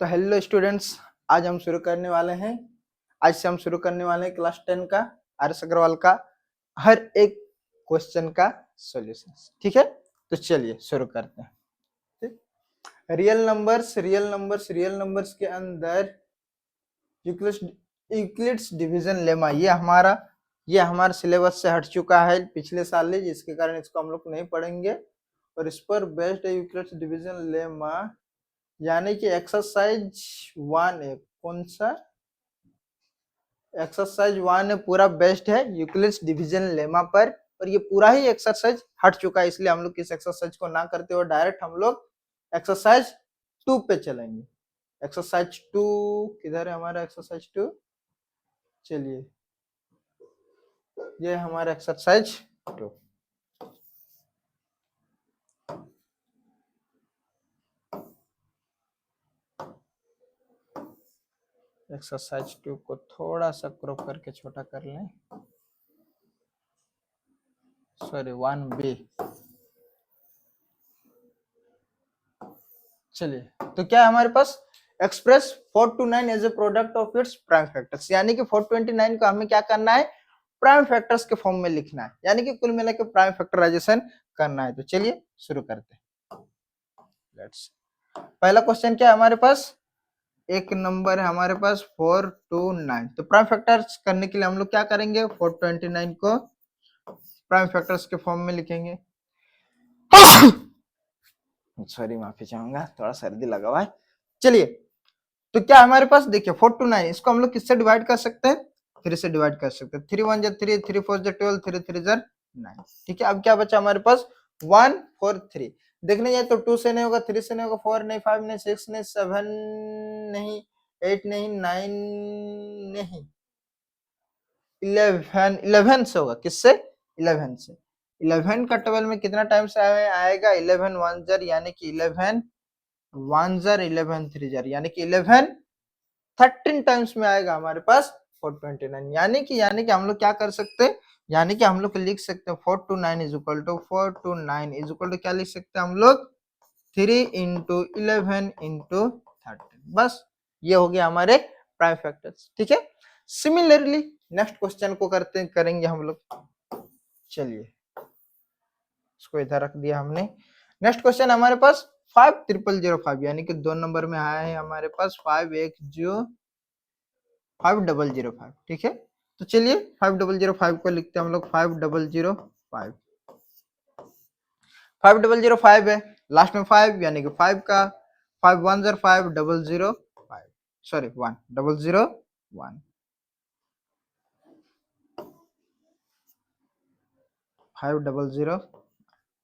तो hello students, आज हम शुरू करने वाले हैं। आज से हम शुरू करने वाले हैं क्लास 10 का आर.एस. अग्रवाल का हर एक क्वेश्चन का सॉल्यूशन। ठीक है, तो चलिए शुरू करते हैं। ठीक, रियल नंबर्स के अंदर यूक्लिड्स डिवीजन लेमा ये हमारे सिलेबस से हट चुका है पिछले साल, जिसके कारण इसको हम लोग नहीं पढ़ेंगे। और इस पर बेस्ड है यूक्लिड्स डिवीजन लेमा, यानी कि एक्सरसाइज 1 है। कौन सा एक्सरसाइज 1 है? पूरा बेस्ड है यूक्लिड्स डिवीजन लेमा पर। और ये पूरा ही एक्सरसाइज हट चुका है, इसलिए हम लोग इस एक्सरसाइज को ना करते हुए डायरेक्ट हम लोग एक्सरसाइज 2 पे चलेंगे। एक्सरसाइज 2 किधर है हमारा? एक्सरसाइज 2, चलिए ये हमारा एक्सरसाइज 2। एक्सरसाइज 2 को थोड़ा सा क्रॉप करके छोटा कर लें। Sorry 1B। चलिए, तो क्या है हमारे पास? Express 429 as a product of its prime factors, यानी कि 429 को हमें क्या करना है? प्राइम फैक्टर्स के फॉर्म में लिखना है, यानी कि कुल मिलाकर प्राइम फैक्टराइजेशन करना है। तो चलिए शुरू करते हैं। लेट्स पहला क्वेश्चन क्या है हमारे पास? एक नंबर है हमारे पास 429। तो प्राइम फैक्टर्स करने के लिए हम लोग क्या करेंगे? 429 को प्राइम फैक्टर्स के फॉर्म में लिखेंगे। सॉरी, माफी चाहूंगा, थोड़ा सर्दी लगा हुआ है। चलिए, तो क्या हमारे पास देखिए 429, इसको हम लोग किससे डिवाइड कर सकते हैं? 3 से डिवाइड कर सकते हैं। 3 1 3, 3 4 12, 3 3 9। ठीक है, अब क्या बचा हमारे पास? 1 4 3। देखने जाए तो 2 से नहीं होगा, 3 से नहीं होगा, 4 नहीं, 5 नहीं, 6 नहीं, 7 नहीं, 8 नहीं, 9 नहीं, 11 से होगा। किससे? 11 से। 11 का टेबल में कितना टाइम से आएगा? 11 1 जार, यानी कि 11 1 जार, 11 3 जार, यानी कि 11 13 टाइम्स में आएगा हमारे पास 429। यानी कि हम लोग क्या कर सकते हैं? यानी कि हम लोग लिख सकते हैं 429 इज इक्वल टू क्या लिख सकते हैं हम लोग? 3 इंटू 11 इंटू 13। बस ये हो गया हमारे प्राइम फैक्टर्स। ठीक है, सिमिलरली नेक्स्ट क्वेश्चन को करेंगे हम लोग। चलिए, इसको इधर रख दिया हमने। नेक्स्ट क्वेश्चन हमारे पास 5005, यानी कि 2 नंबर में आया है हमारे पास 5005। ठीक है, तो चलिए 5005 को लिखते हैं हम लोग। 5005 है, लास्ट में 5, यानी कि 5 का 5 1 जार 5 005, सॉरी 1 001, 500।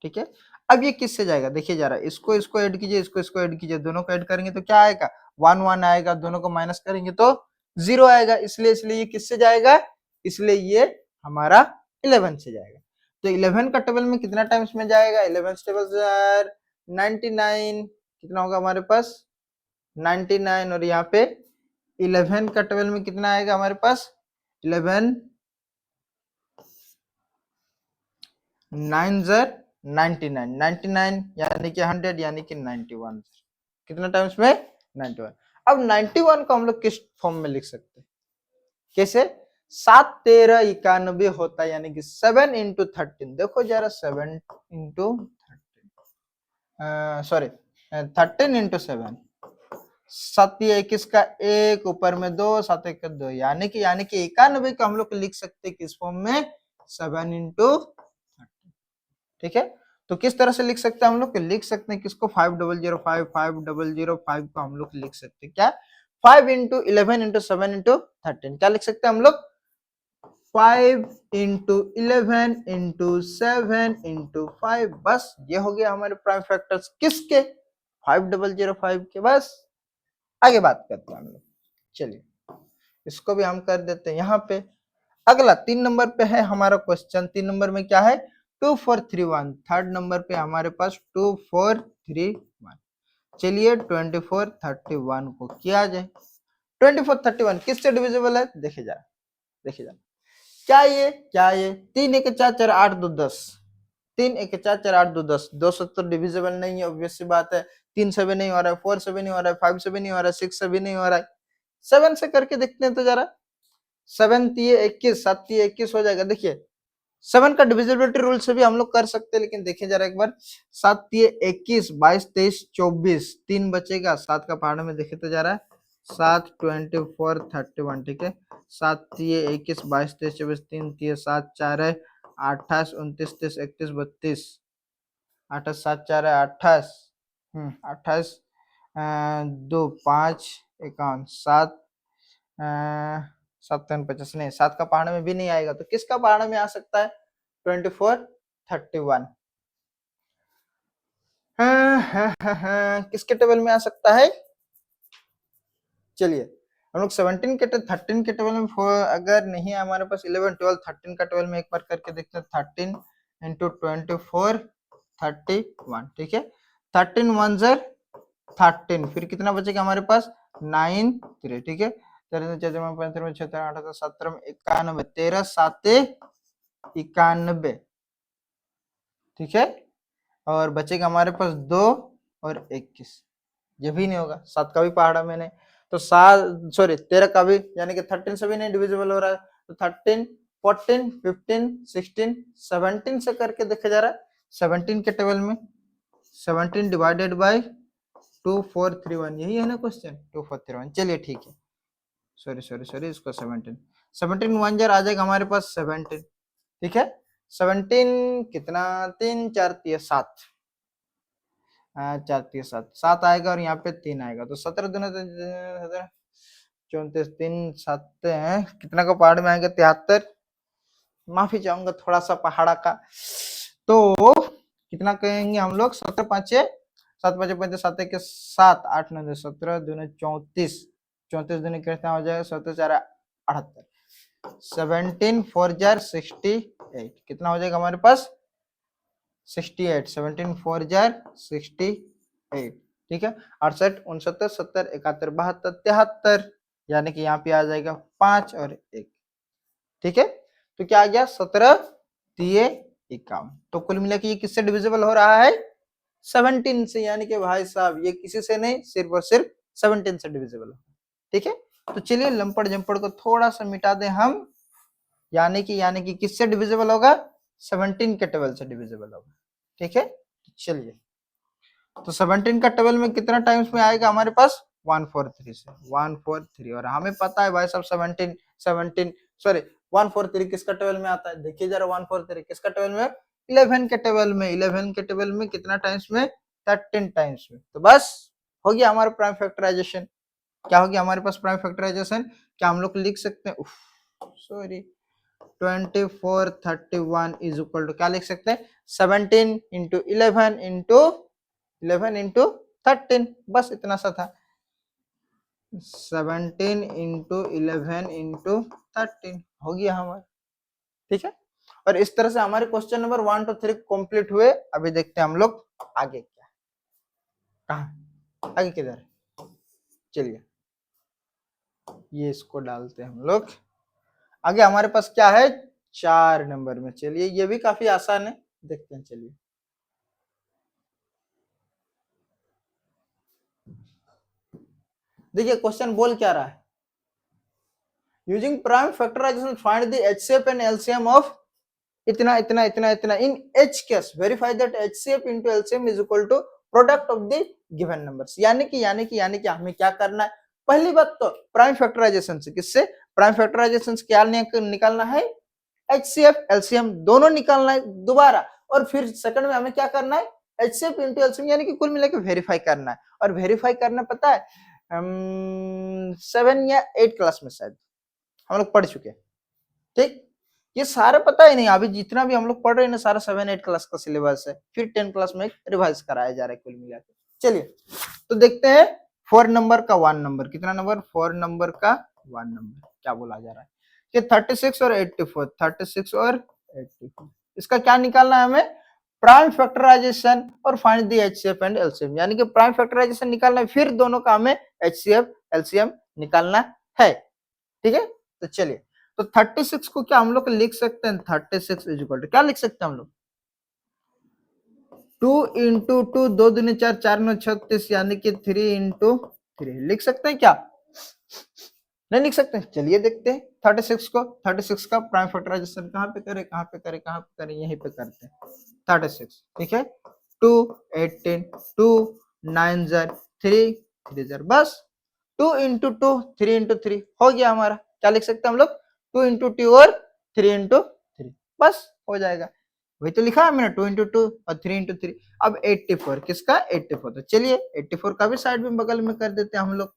ठीक है, अब ये किससे जाएगा? देखिए जा रहा है, इसको ऐड कीजिए, इसको ऐड कीजिए, दोनों को ऐड करेंगे तो क्या आएगा? 1 1 आएगा, दोनों को माइनस करेंगे तो 0 आएगा। इसलिए ये किससे जाएगा? इसलिए ये हमारा 11 से जाएगा। तो 11 का टेबल में कितना टाइम्स में जाएगा? 11 टेबल 99, कितना होगा हमारे पास? 99। और यहाँ पे 11 का टेबल में कितना आएगा हमारे पास? 11 9 जार 99, यानी कि 100, यानी कि 91। कितना टाइम्स में? 91। अब 91 को हम लोग किस फॉर्म में लिख सकते हैं? कैसे? 7 13 91 होता है, यानी कि 7 इंटू 13। देखो जरा, 7 इंटू 13, सॉरी 13 इंटू 7, 7 21 का 1, ऊपर में 2, 7 1 का 2, यानी कि 91 को हम लोग लिख सकते हैं किस फॉर्म में? 7 इंटू 13। ठीक है, तो किस तरह से लिख सकते हैं हम लोग? लिख सकते हैं किसको? 5005 को हम लोग लिख सकते हैं क्या? 5 इंटू 11 इंटू 7 इंटू 13। क्या लिख सकते हैं हम लोग? 5 इंटू 11 इंटू 7 इंटू 5। बस ये हो गया हमारे प्राइम फैक्टर्स। किसके? 5005 के। बस आगे बात करते हैं हम लोग। चलिए, इसको भी हम कर देते हैं यहाँ पे। अगला 3 नंबर पे है हमारा क्वेश्चन। 3 नंबर में क्या है? 2431। थर्ड नंबर पे हमारे पास 2431। चलिए 2431 को किया जाए। 2431 किससे डिविजिबल है? देखिए जा, क्या ये 3 1 4 4 8 2 10, 3 1 4 4 8 2 10, 200 तो डिविजिबल नहीं है, ऑब्वियस सी बात है। 3 से भी नहीं हो रहा है, 4 से भी नहीं हो रहा है, 5 से भी नहीं हो रहा है, 6 से भी नहीं हो रहा है, 7 से करके देखते हैं तो जरा। 7 तिये 21, 7 तिये 21 हो जाएगा। देखिए 7 का डिविजिबिलिटी रूल से भी हम लोग कर सकते हैं, लेकिन देखिए जरा एक बार, 7 तिये 21, 22 23 24, 3 बचेगा। 7 का पहाड़ में देखे तो जरा, 7 24 31, ठीक है। 7 तिये 21, 22 23 24, 3 तिये 7, 4 है 28, 29 30 31 32, 28 7 4 है 28, 28 2 5 51, 7 7 50 नहीं, 7 का पहाड़ में भी नहीं आएगा, तो किसका पहाड़ में आ सकता है? 24 31। किसके टेबल में आ सकता है? चलिए हम लोग 17 के 13 के टेबल में, अगर नहीं है हमारे पास 11 12 13 का टेबल में एक बार करके देखते हैं। 13 इंटू 24 31, ठीक है। 13 1 ज़र 13, फिर कितना बचेगा हमारे पास? 9 3, ठीक है। 13 14 15 16 18 17 91, 13 7 91, ठीक है। और बचेगा हमारे पास 2 और 21, ये भी नहीं होगा। 7 का भी पहाड़ा में नहीं, तो 7 सॉरी 13 का भी, यानी कि 13 से भी नहीं डिविजिबल हो रहा है, तो 13 14 15 16 17 से करके देखा जा रहा है। 17 के टेबल में 17 डिवाइडेड बाय 2431, यही है ना क्वेश्चन, 2431। चलिए ठीक है, सॉरी इसको 17 1 ज़र आ जाएगा हमारे पास 17, ठीक है। 17 कितना, 3 4 3 7, 4 3 7 7 आएगा, और यहाँ पे 3 आएगा, तो 17 दूना 34, 3 7 है, कितना का पहाड़ में आएगा? 73। माफी चाहूंगा थोड़ा सा पहाड़ा का, तो कितना कहेंगे हम लोग? 17 5 7 5 5 7 1 7 8 9 17 दूना 34, 34 दूनी कितना हो जाएगा? 17 4 78, 17 4 ज़र 68, कितना हो जाएगा हमारे पास? 68, 17 4 ज़र 68, ठीक है। 68 69 70 71 72 73, यानी कि यहाँ पे आ जाएगा 5 और 1, ठीक है। तो क्या आ गया? 17 तिये 51। तो कुल मिला के ये किससे डिविजिबल हो रहा है? 17 से, यानी कि भाई साहब ये किसी से नहीं, सिर्फ और सिर्फ 17 से डिविजिबल है, ठीक है। तो चलिए लंपड़ जंपड़ को थोड़ा सा मिटा दें हम, यानी कि किससे डिविजिबल होगा? 17 के टेबल से डिविजिबल होगा, ठीक है। चलिए, तो 17 का टेबल में कितना टाइम्स में आएगा हमारे पास? 143 से, 143, और हमें पता है भाई साहब 17 सॉरी 143 किसका टेबल में आता है? देखिए जरा, 143 किसका टेबल में? 11 के टेबल में। 11 के टेबल में कितना टाइम्स में? 13 टाइम्स में। तो बस हो गया हमारा प्राइम फैक्टराइजेशन। क्या हो गया हमारे पास प्राइम फैक्टराइजेशन? क्या हम लोग लिख सकते हैं, सॉरी 24 31 इज इक्वल टू, क्या लिख सकते हैं? 17 इंटू 11 इंटू 11 इंटू 13, बस इतना सा था। 17 इंटू 11 इंटू 13 हो गया हमारा, ठीक है। और इस तरह से हमारे क्वेश्चन नंबर 1 to 3 कंप्लीट हुए। अभी देखते हैं हम लोग आगे क्या, कहा आगे किधर है। चलिए ये इसको डालते हैं हम लोग आगे। हमारे पास क्या है? 4 नंबर में। चलिए ये भी काफी आसान है, देखते हैं। चलिए देखिए क्वेश्चन बोल क्या रहा है, using prime factorisation find the HCF and LCM of इतना इतना इतना इतना in each case, verify that HCF into LCM is equal to product of the given numbers. यानी कि हमें क्या करना है? पहली बात तो प्राइम फैक्टराइजेशन से, किससे? प्राइम फैक्टराइजेशन से क्या निकालना है? एचसीएफ एलसीएम दोनों निकालना है दोबारा, और फिर सेकंड में हमें क्या करना है? एचसीएफ इंटू एलसीएम, यानी कि कुल मिलाकर वेरीफाई करना है। और वेरीफाई करना पता है 7 या 8 क्लास में शायद हम लोग पढ़ चुके हैं, ठीक। ये सारा पता ही नहीं, अभी जितना भी हम लोग पढ़ रहे हैं ना, सारा 7 8 क्लास का सिलेबस है, फिर 10 क्लास में रिवाइज कराया जा रहा है कुल मिलाकर। चलिए तो देखते हैं 4 नंबर का 1 नंबर, कितना नंबर? 4 नंबर का 1 नंबर क्या बोला जा रहा है कि 36 और 84, 36 और 84, इसका क्या निकालना है हमें? प्राइम फैक्टराइजेशन और find the HCF and LCM, यानी कि प्राइम फैक्टराइजेशन निकालना है, फिर दोनों का हमें एचसीएफ एलसीएम निकालना है, ठीक है। तो चलिए, तो 36 को क्या हम लोग लिख सकते हैं? 36 इज इक्वल टू क्या लिख सकते हैं हम लोग? 2 इंटू 2, 2 दूनी 4, 4 9 36, यानी कि 3 इंटू 3 लिख सकते हैं क्या? नहीं लिख सकते? चलिए देखते हैं 36 को। 36 का प्राइम फैक्टराइजेशन कहाँ पे करें, कहाँ पे करें, कहाँ पे करें, यहीं पे करते हैं 36। ठीक है, 2 18, 2 9 जार 3 3 जार, बस 2 इंटू 2, 3 इंटू 3 हो गया हमारा। क्या लिख सकते हैं हम लोग? 2 इंटू 2 और 3 इंटू 3, बस हो जाएगा। वही तो लिखा है मैंने, 2 इंटू 2 और 3 इंटू 3। अब 84 किसका? 84। तो चलिए 84 का भी साइड में बगल में कर देते हैं हम लोग।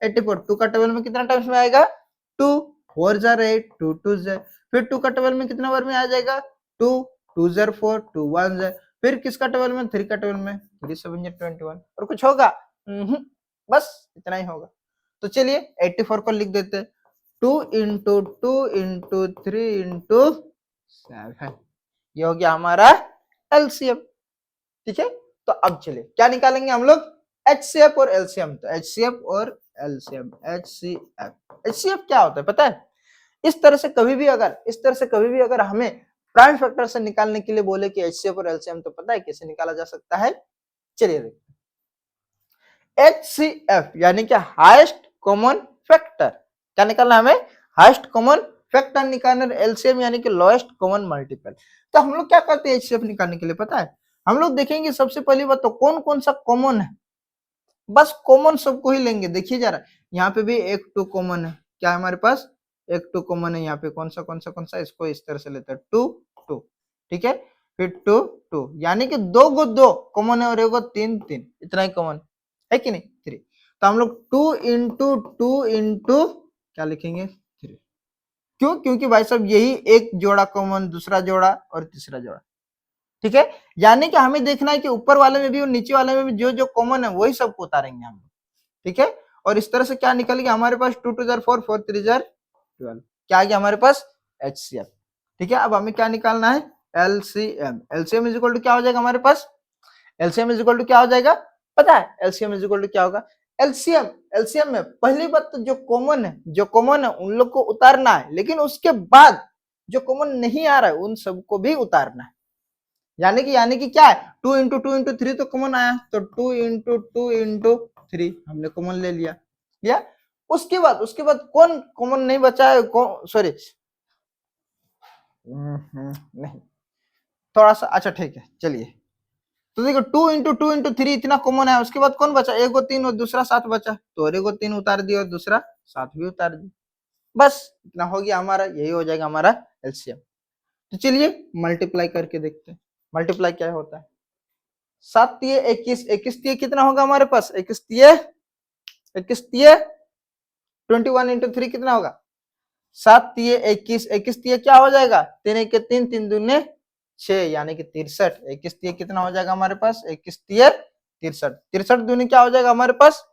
84 2 का टेबल में कितना टाइम्स में आएगा? 2 4 जार 8, 2 2 जार, फिर 2 का टेबल में कितना बार में आ जाएगा? 2 2 जार 4, 2 1 जार, फिर किसका टेबल में? 3 का टेबल में 3 7 जार 21। और कुछ होगा? बस इतना ही होगा। तो चलिए 84 को लिख देते हैं 2 इंटू 2 इंटू 3 इंटू 7, ये हो गया हमारा एलसीएम। ठीक है, तो अब चलिए क्या निकालेंगे हम लोग? एचसीएफ और एलसीएम। तो एचसीएफ और एलसीएम, एचसीएफ क्या होता है पता है? इस तरह से कभी भी अगर हमें प्राइम फैक्टर से निकालने के लिए बोले कि एचसीएफ और एलसीएम, तो पता है कैसे निकाला जा सकता है? चलिए देखते हैं। एचसीएफ यानी कि हाईएस्ट कॉमन फैक्टर। क्या निकालना हमें? हाईएस्ट कॉमन फैक्टर निकालना। एलसीएम यानी कि लोएस्ट कॉमन मल्टीपल। तो हम लोग क्या करते हैं एचसीएफ निकालने के लिए पता है? हम लोग देखेंगे सबसे पहली बात तो कौन कौन सा कॉमन है, बस कॉमन सबको ही लेंगे। देखिए जरा, यहाँ पे भी एक 2 कॉमन है। क्या है हमारे पास? एक 2 कॉमन है। यहाँ पे कौन सा, इसको इस तरह से लेते हैं 2 2। ठीक है, फिर 2 2, यानी कि 2 गो 2 कॉमन है और एगो 3 3, इतना ही कॉमन है कि नहीं? 3। तो हम लोग 2 इंटू 2 इंटू क्या लिखेंगे? 3। क्यों? क्योंकि भाई साहब यही एक जोड़ा कॉमन, दूसरा जोड़ा और तीसरा जोड़ा। ठीक है, यानी कि हमें देखना है कि ऊपर वाले में भी और नीचे वाले में भी जो जो कॉमन है वही सबको उतारेंगे हम। ठीक है, और इस तरह से क्या निकल गया हमारे पास? 2 2 जार 4, 4 3 जार 12। क्या आ गया हमारे पास? एचसीएफ। ठीक है, अब हमें क्या निकालना है? LCM. LCM is equal to क्या हो जाएगा हमारे पास? एलसीएम इज इक्वल टू क्या हो जाएगा पता है? एलसीएम इज इक्वल टू क्या होगा? एलसीएम में पहली बात तो जो कॉमन है उन लोग को उतारना है, लेकिन उसके बाद जो कॉमन नहीं आ रहा है उन सबको भी उतारना है। यानी कि क्या है? 2 इंटू 2 इंटू 3 तो कॉमन आया, तो 2 इंटू 2 इंटू 3 हमने कॉमन ले लिया। उसके बाद कौन कॉमन नहीं बचा है? सॉरी, नहीं, थोड़ा सा, अच्छा ठीक है चलिए। तो देखो 2 इंटू 2 इंटू 3 इतना कॉमन है, उसके बाद कौन बचा? एगो 3 और दूसरा 7 बचा, तो एगो 3 उतार दिया और दूसरा 7 भी उतार दिया, बस इतना हो गया हमारा। यही हो जाएगा हमारा एलसीएम। तो चलिए मल्टीप्लाई करके देखते हैं। मल्टीप्लाई क्या होता है? 7 तिये 21, 21 तिये कितना होगा हमारे पास? 21 तिये 21 इंटू 3 कितना होगा? 7 तिये 21, 21 तिये क्या हो जाएगा? 3 1 3, 3 दूने 6, यानी कि 63। 21 तिये कितना हो जाएगा हमारे पास? 21 तिये 63। 63 दूनी क्या हो जाएगा हमारे पास?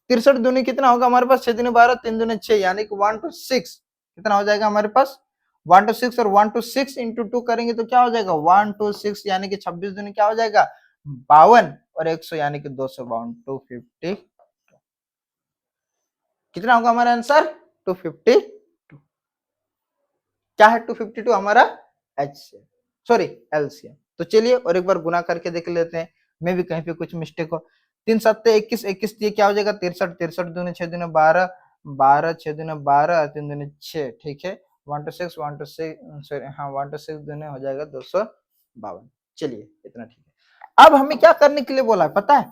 63 दूनी कितना होगा हमारे पास? 6 दूनी 12, 3 दूनी 6, यानी कि 1 to 6 कितना हो जाएगा हमारे पास? 1 to 6, और 1 to 6 इंटू 2 करेंगे तो क्या हो जाएगा? 1 to 6, यानी कि 26 दूनी क्या हो जाएगा? 52, और 100 यानी कि 252, 250। कितना होगा हमारा आंसर? 252। क्या है 252? हमारा एचसीएम, सॉरी एलसीएम। तो चलिए और एक बार गुना करके देख लेते हैं, मैं भी कहीं पे कुछ मिस्टेक हो। 3 7 21, 21 ये क्या हो जाएगा? 63, 63 दूनी 6 दूनी 12, 12 6 दूनी 12 और 3 दूनी 6। ठीक है, 1 to 6, 1 to 6, सॉरी हाँ 1 to 6 दूनी हो जाएगा 252। चलिए इतना ठीक है। अब हमें क्या करने के लिए बोला है पता है?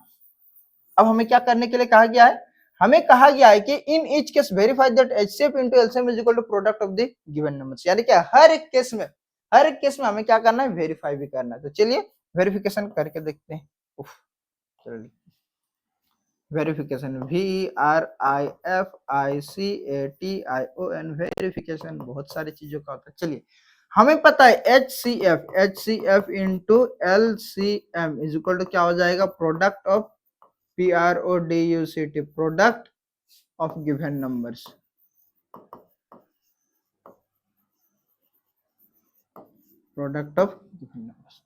अब हमें क्या करने के लिए कहा गया है? हमें कहा गया है कि in each case verify that HCF into LCM is equal to product of the given numbers, यानी कि हर एक केस में हमें क्या करना है? वेरीफाई भी करना है। तो चलिए वेरिफिकेशन करके देखते हैं। चलिए वेरिफिकेशन, VERIFICATION, वेरिफिकेशन बहुत सारी चीजों का होता है। चलिए हमें पता है HCF into LCM is equal to क्या हो जाएगा? Product of PRODUCT, product of given numbers. Product of given numbers.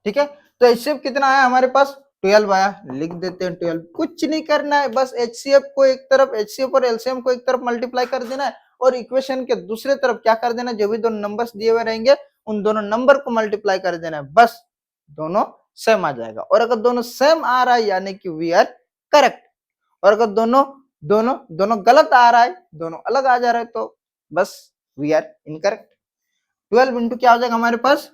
ठीक है, तो एचसीएफ कितना आया हमारे पास? 12 आया, लिख देते हैं 12। कुछ नहीं करना है, बस एचसीएफ को एक तरफ, एचसीएफ और एलसीएम को एक तरफ मल्टीप्लाई कर देना है, और इक्वेशन के दूसरे तरफ क्या कर देना? जो भी दो नंबर्स दिए हुए रहेंगे उन दोनों नंबर को मल्टीप्लाई कर देना है, बस दोनों सेम आ जाएगा। और अगर दोनों सेम आ रहा है यानी कि वी आर करेक्ट, और अगर दोनों दोनों दोनों गलत आ रहा है, दोनों अलग आ जा रहा है, तो बस वी आर इनकरेक्ट। 12 इंटू क्या हो जाएगा हमारे पास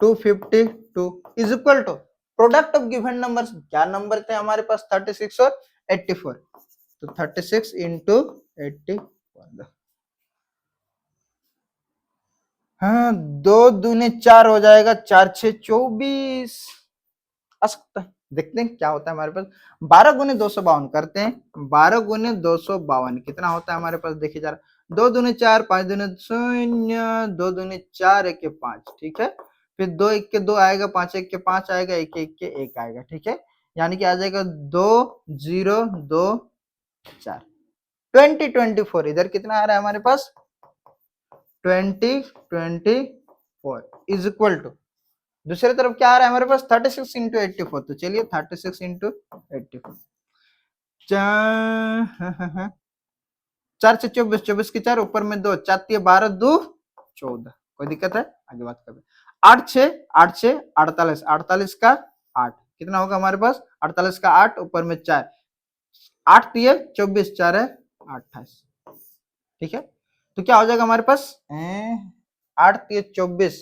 252 is equal to product of given numbers. क्या नंबर थे हमारे पास 36 और 84, तो 36 इंटू 84, हाँ 2 दूने 4 हो जाएगा, 4 6 24 आ सकता है। देखते हैं क्या होता है हमारे पास। 12 गुने 252 करते हैं, 12 गुने 252 कितना होता है हमारे पास, देखिए जरा। 2 दूने 4, 5 दूने 0, 2 दूने 4, 1 के 5, ठीक है। फिर 2 1 के 2 आएगा, 5 1 के 5 आएगा, 1 1 के 1 आएगा, ठीक है। यानी कि आ जाएगा 2 0 2 4 20 24। इधर कितना आ रहा है हमारे पास 20 24 इज इक्वल टू, दूसरी तरफ क्या आ रहा है हमारे पास 36 इंटू 84। तो चलिए 36 इंटू 84, 4 से 24, 24 की 4 ऊपर में 2, 4 12 2 14, कोई दिक्कत है, आगे बात करते हैं। 8 6 8 6 48, 48 का 8 कितना होगा हमारे पास 48 का 8 ऊपर में 4, 8 3 24, 4 है 28, ठीक है। तो क्या हो जाएगा हमारे पास 8 3 24,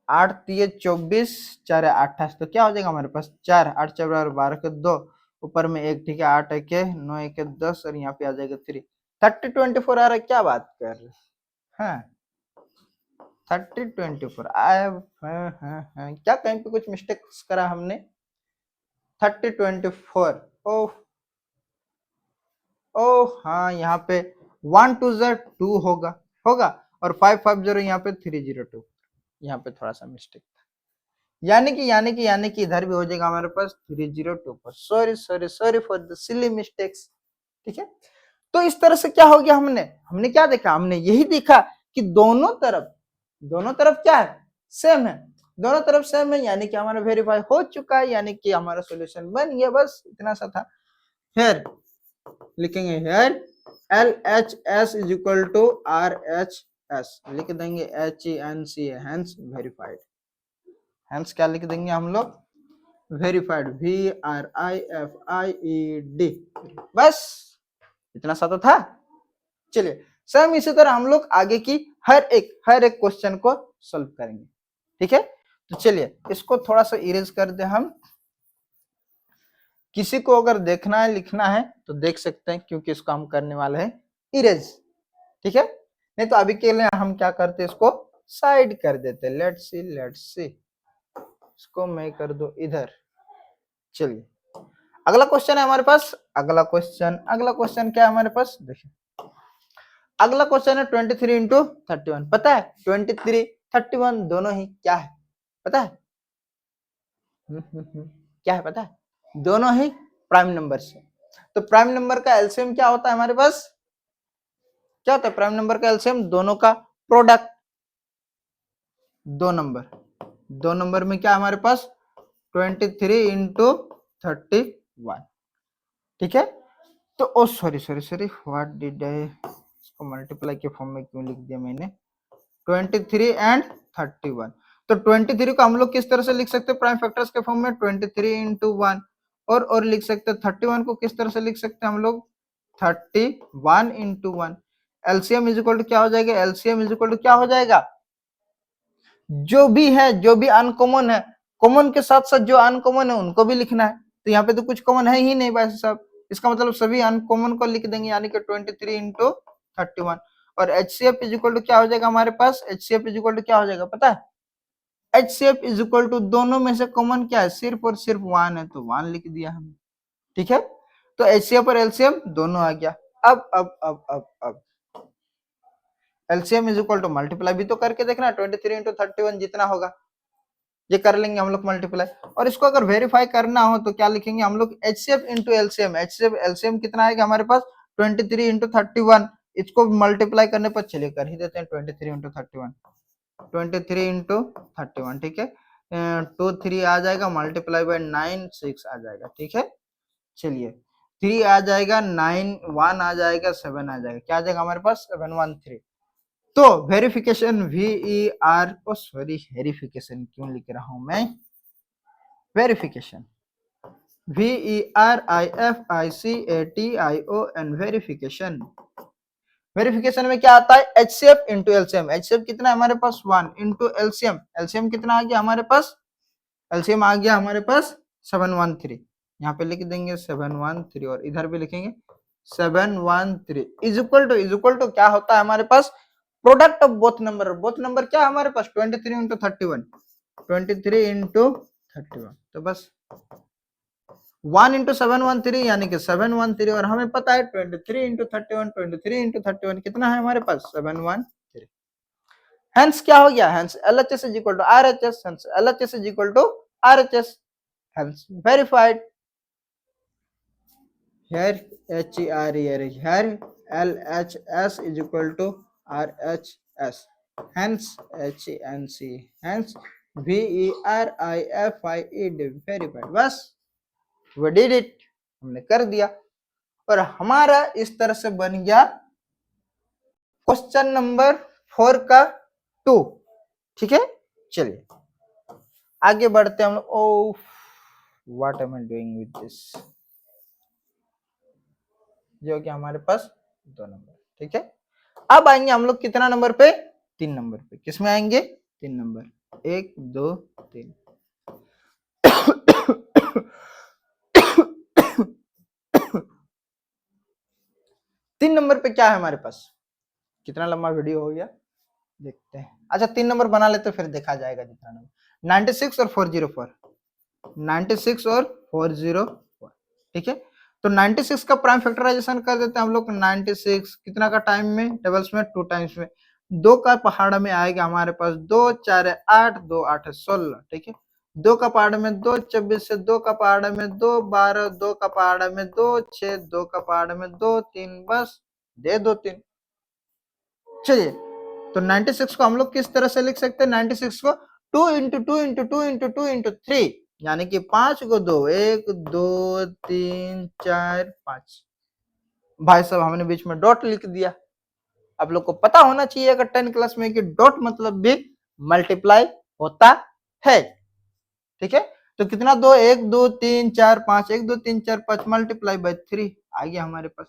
8 3 24, 4 है 28, तो क्या हो जाएगा हमारे पास 4 8 4 12 के 2 ऊपर में 1, ठीक है। 8 1 के 9 1 के 10 और यहाँ पे आ जाएगा 3, 30 24 आ रहा है, क्या बात कर रहे हैं, 30 24 आया। क्या कहीं पे कुछ मिस्टेक करा हमने, 30 24, ओह ओह हाँ यहाँ पे 1 2 2 होगा होगा, और 5 5 0 यहाँ पे 302, यहाँ पे थोड़ा सा मिस्टेक, यानी कि इधर भी हो जाएगा हमारे पास 302 पर। Sorry sorry sorry for the silly mistakes, ठीक है। तो इस तरह से क्या हो गया, हमने क्या देखा, हमने यही देखा कि दोनों तरफ क्या है, सेम है, दोनों तरफ सेम है, यानी कि हमारा वेरीफाई हो चुका है, यानी कि हमारा सॉल्यूशन बन गया, बस इतना सा था। फिर लिखेंगे here LHS is equal to RHS, लिख देंगे HENC, हेंस वेरीफाइड। हेंस क्या लिख देंगे हम लोग, वेरीफाइड, VRIFIED, बस इतना सा तो था। चलिए सेम इसी तरह हम लोग आगे की हर एक क्वेश्चन को सॉल्व करेंगे, ठीक है। तो चलिए इसको थोड़ा सा इरेज कर दे हम, किसी को अगर देखना है लिखना है तो देख सकते हैं, क्योंकि इसको हम करने वाले हैं इरेज, ठीक है। नहीं तो अभी के लिए हम क्या करते हैं, इसको साइड कर देते। लेट्स सी, इसको मैं कर दो इधर। चलिए अगला क्वेश्चन है हमारे पास, अगला क्वेश्चन क्या है हमारे पास, देखिए अगला क्वेश्चन है 23 इंटू 31। पता है 23 31 दोनों ही क्या है पता है, क्या है पता है, दोनों ही प्राइम नंबर से। तो प्राइम नंबर का एलसीएम क्या होता है हमारे पास, क्या होता है प्राइम नंबर का एलसीएम, दोनों का प्रोडक्ट। दो नंबर में क्या हमारे पास 23 इंटू 31, ठीक है। तो ओ सॉरी व्हाट डिड आई, इसको मल्टीप्लाई के फॉर्म में क्यों लिख दिया मैंने, 23 एंड 31। तो 23 को हम लोग किस तरह से लिख सकते हैं प्राइम फैक्टर्स के फॉर्म में, 23 इंटू 1, और लिख सकते हैं 31 को किस तरह से लिख सकते हैं हम लोग 31 into 1। LCM is equal to क्या हो जाएगा, एलसीएम इज इक्वल टू क्या हो जाएगा, जो भी अनकॉमन है, कॉमन के साथ साथ जो अनकॉमन है उनको भी लिखना है। तो यहाँ पे तो कुछ कॉमन है ही नहीं भाई साहब, इसका मतलब सभी अनकॉमन को लिख देंगे, यानी कि 23 इंटू 31। और HCF इज इक्वल टू क्या हो जाएगा हमारे पास, HCF इज इक्वल टू क्या हो जाएगा पता है, HCF इज इक्वल टू दोनों में से कॉमन क्या है, सिर्फ और सिर्फ 1 है, तो 1 लिख दिया हमने, ठीक है। तो HCF और LCM दोनों आ गया। अब LCM is equal to multiply भी तो करके देखना, 23 इंटू 31 जितना होगा ये कर लेंगे हम लोग मल्टीप्लाई। और इसको अगर वेरीफाई करना हो तो क्या लिखेंगे हम लोग, HCF into LCM। HCF LCM कितना आएगा हमारे पास 23 इंटू 31, इसको मल्टीप्लाई करने पर चलिए कर ही देते हैं 23 इंटू 31, 23 इंटू 31, ठीक है। 2 3 आ जाएगा, मल्टीप्लाई बाय 9 6 आ जाएगा, ठीक है। चलिए 3 आ जाएगा, 9 1 आ जाएगा, 7 आ जाएगा, क्या आ जाएगा हमारे पास 713। तो वेरिफिकेशन VER ओ सॉरी वेरिफिकेशन क्यों लिख रहा हूं मैं, वेरिफिकेशन VERIFICATION वेरिफिकेशन। वेरिफिकेशन में क्या आता है, HCF इंटू एलसीएम। HCF कितना है हमारे पास 1 इंटू एलसीएम। एलसीएम कितना आ गया हमारे पास, एलसीएम आ गया हमारे पास 713। यहाँ पे लिख देंगे 713 और इधर भी लिखेंगे 713 इज इक्वल टू क्या होता है हमारे पास, product of both number. Both number क्या है हमारे पास 23 इंटू 31, 23 इंटू 31। तो बस 1 इंटू 713 यानी कि 713 और हमें पता है 23 इंटू 31, 23 इंटू 31 कितना है हमारे पास 713। हेंस क्या हो गया, hence LHS is equal to RHS, hence LHS is equal to RHS, hence verified. here here LHS is equal to RHS, hence HNC, hence VERIFIED verified। बस we did it, हमने कर दिया और हमारा इस तरह से बन गया क्वेश्चन नंबर 4 का 2। ठीक है, चलिए आगे बढ़ते हैं हम लोग। Oh what am I doing with this, जो कि हमारे पास 2 नंबर। ठीक है, अब आएंगे हम लोग कितना नंबर पे, 3 नंबर पे। किसमें आएंगे, 3 नंबर, 1 2 3। 3 नंबर पे क्या है हमारे पास, कितना लंबा वीडियो हो गया देखते हैं। अच्छा 3 नंबर बना लेते फिर देखा जाएगा जितना नंबर। 96 और 404, 96 और 404। ठीक है, तो 96 का प्राइम फैक्टराइजेशन कर देते हैं हम लोग। 96 कितना का टाइम में, टेबल्स में 2 टाइम्स में, 2 का पहाड़ में आएगा हमारे पास 2 4 8, 2 8 16। ठीक है, 2 का पहाड़ में 2 24 से, 2 का पहाड़ में 2 12, 2 का पहाड़ में 2 6, 2 का पहाड़ में 2 3, बस दे 2 3। चलिए, तो 96 को हम लोग किस तरह से लिख सकते हैं, 96 को 2 इंटू 2 इंटू 2 इंटू 2 इंटू 3 यानी कि 5 को 2, 1 2 3 4 5। भाई साहब हमने बीच में डॉट लिख दिया। आप लोग को पता होना चाहिए अगर 10 क्लास में कि डॉट मतलब भी मल्टीप्लाई होता है। ठीक है, तो कितना 2 1 2 3 4 5, 1 2 3 4 5 मल्टीप्लाई बाय 3 आ गया हमारे पास।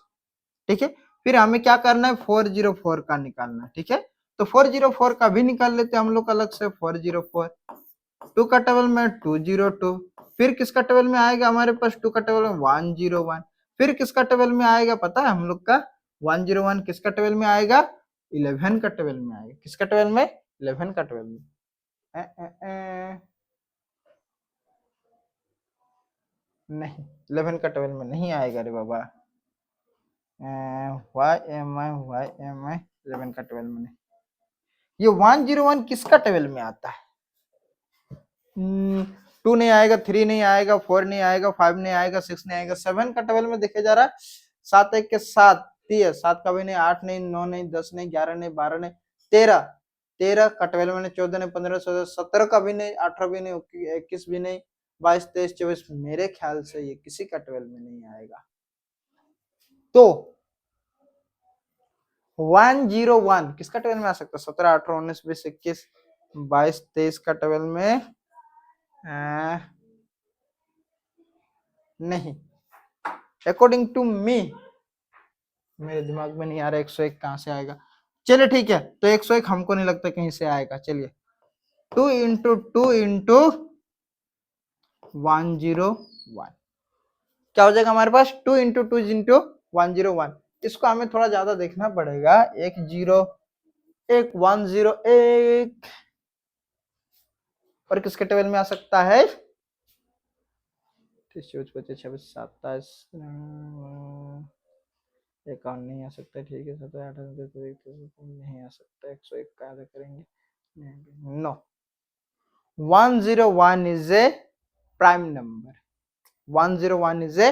ठीक है, फिर हमें क्या करना है, 404 का निकालना है। ठीक है, तो 404 का भी निकाल लेते हैं हम लोग अलग से। 404 2 का टेबल में 202, फिर किसका टेबल में आएगा हमारे पास, 2 का टेबल में 101, फिर किसका टेबल में आएगा पता है हम लोग का, 101 किसका टेबल में आएगा, 11 का टेबल में आएगा। किसका टेबल में, 11 का टेबल में। नहीं 11 का टेबल में नहीं आएगा रे बाबा। वाई एम आई 11 का टेबल में नहीं। ये 101 किसका टेबल में आता है, 2 नहीं आएगा, 3 नहीं आएगा, 4 नहीं आएगा, 5 नहीं आएगा, 6 नहीं आएगा, 7 का टेबल में देखे जा रहा है। 7 1 के 7 30, 7 का भी नहीं, 8 नहीं, 9 नहीं, 10 नहीं, 11 नहीं, 12 नहीं, 13, 13 का टेबल में नहीं, 14 नहीं, 15 16 17 का भी नहीं, 18 भी नहीं, 21 भी नहीं, 22 23 24 मेरे ख्याल से ये किसी का टेबल में नहीं आएगा। तो 101 किसका टेबल में आ सकता है, 17 18 19 20 21 22 23 का टेबल में नहीं। अकॉर्डिंग टू मी, मेरे दिमाग में नहीं आ रहा 101 कहां से आएगा। चलिए ठीक है, तो 101 हमको नहीं लगता कहीं से आएगा। चलिए 2 इंटू 2 इंटू 101 क्या हो जाएगा हमारे पास, 2 इंटू 2 इंटू 101। इसको हमें थोड़ा ज्यादा देखना पड़ेगा। 1 0 1 1 0 1 और किसके टेबल में आ सकता है, 26 25 26 27 51 नहीं आ सकता। ठीक है, 17 18 नहीं आ सकता। 101 का आधा करेंगे, no 101 is a prime number. 101 is a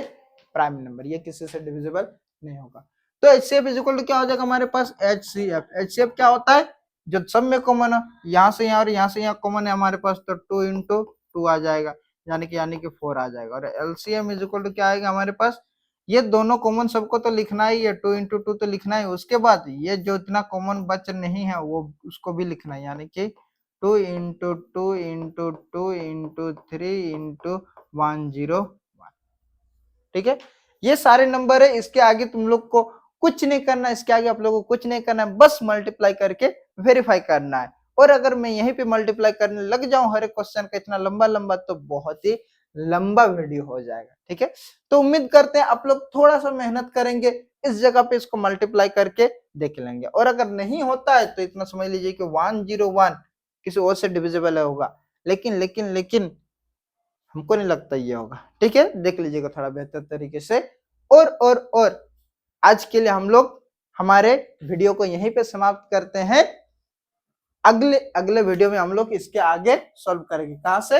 prime number, ये किसी से डिविजिबल नहीं होगा। तो HCF इज इक्वल टू क्या हो जाएगा हमारे पास, HCF। HCF क्या होता है, जो सब में कॉमन है, यहाँ से यहाँ और यहाँ से यहाँ कॉमन है हमारे पास, तो 2 इंटू 2 आ जाएगा, यानी कि 4 आ जाएगा। और LCM इज इक्वल टू क्या आएगा हमारे पास, ये दोनों कॉमन सबको तो लिखना ही है, 2 इंटू 2 तो लिखना है, उसके बाद ये जो इतना कॉमन बच नहीं है वो उसको भी लिखना है, यानी कि 2 इंटू 2 इंटू 2 इंटू 3 इंटू 101। ठीक है, ये सारे नंबर है, इसके आगे तुम लोग को कुछ नहीं करना, इसके आगे आप लोगों को कुछ नहीं करना है, बस मल्टीप्लाई करके वेरीफाई करना है। और अगर मैं यहीं पे मल्टीप्लाई करने लग जाऊं हर एक क्वेश्चन का इतना लंबा लंबा, तो बहुत ही लंबा वीडियो हो जाएगा। ठीक है, तो उम्मीद करते हैं आप लोग थोड़ा सा मेहनत करेंगे, इस जगह पे इसको मल्टीप्लाई करके देख लेंगे। और अगर नहीं होता है तो इतना समझ लीजिए कि 101 किसी और से डिविजिबल होगा, लेकिन लेकिन लेकिन हमको नहीं लगता ये होगा। ठीक है, देख लीजिएगा थोड़ा बेहतर तरीके से। और आज के लिए हम लोग हमारे वीडियो को यहीं पे समाप्त करते हैं। अगले अगले वीडियो में हम लोग इसके आगे सॉल्व करेंगे, कहां से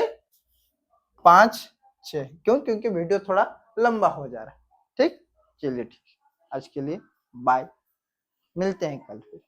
5 6, क्यों? क्योंकि वीडियो थोड़ा लंबा हो जा रहा है। ठीक, चलिए ठीक, आज के लिए बाय, मिलते हैं कल फिर।